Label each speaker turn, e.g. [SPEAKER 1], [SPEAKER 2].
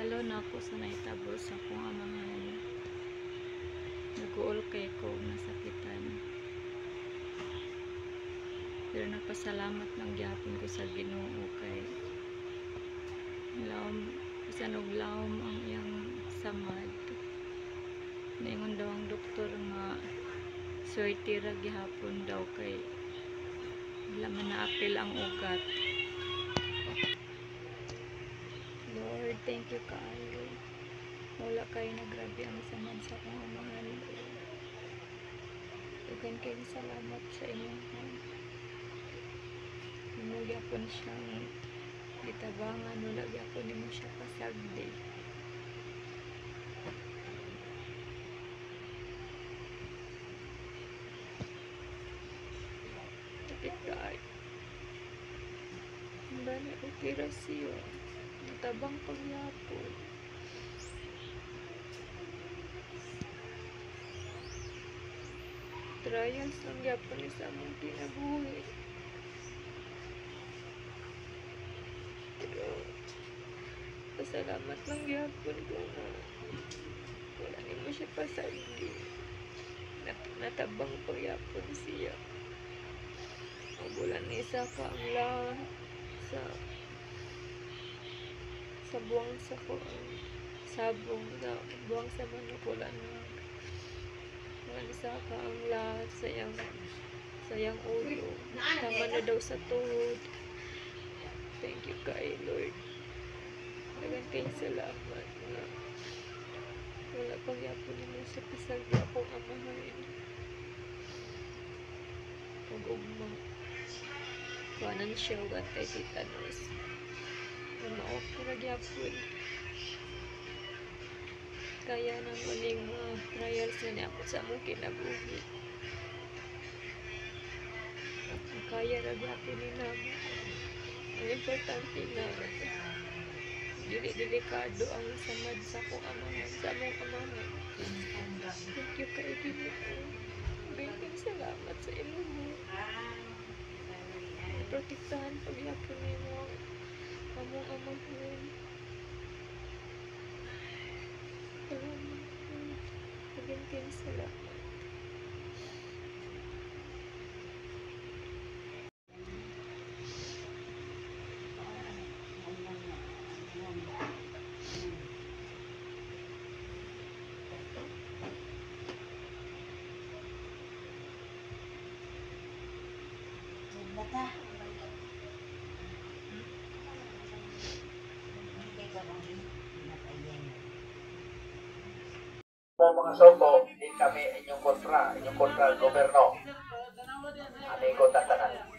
[SPEAKER 1] kabalo na ako sa naitabo sa kung amahan. Nag-uol kay ko nasakitan. Pero nagpasalamat ng gyapon ko sa Ginoo kay lawom bisan og lawom ang iyang samad. Ningon daw ang doktor nga swerte ra gihapon daw kay wala man naapil ang ugat. Lord, thank you kaayo. Wala kayo na grabe ang samad sa akong amahan. Tugan kayo salamat sa inyong mo gyapon siyang gitabangan, wala gyapon nimo siya pasagdi. Sakit kaay. Dali operasyon. Matabang pagyapon. Trials ang gyapon ni sa among kinabuhi. Pero pasalamat lang gyapon ko nga wala nimo siya pasagdi. Natabang pagyapon siya. Wala ni isa ka ang lahat sa buwang sa ko sabong na buwang sa manok wala isa ka ang lahat sayang ulo tama na daw sa tuhod. Thank you kay Lord, dagan kay salamat nga wala pang yapon mo sa pisag akong amahan ug ugma kanan siya ug atay titanos maok na gyapon kaya nang uling trials na niya ako sa among kinabuhi. Kaya na gyapon ni namo. Ang importante na dili delikado ang samad sa akong amahan, sa among amahan. Thank you kay Ginoo. Maraming salamat sa Ginoo. Protektahan pagyapon nimo among amahan. Maraming salamat.
[SPEAKER 2] Mga sobo, di kami inyong kontra ang gobyerno. Amigo tatanan.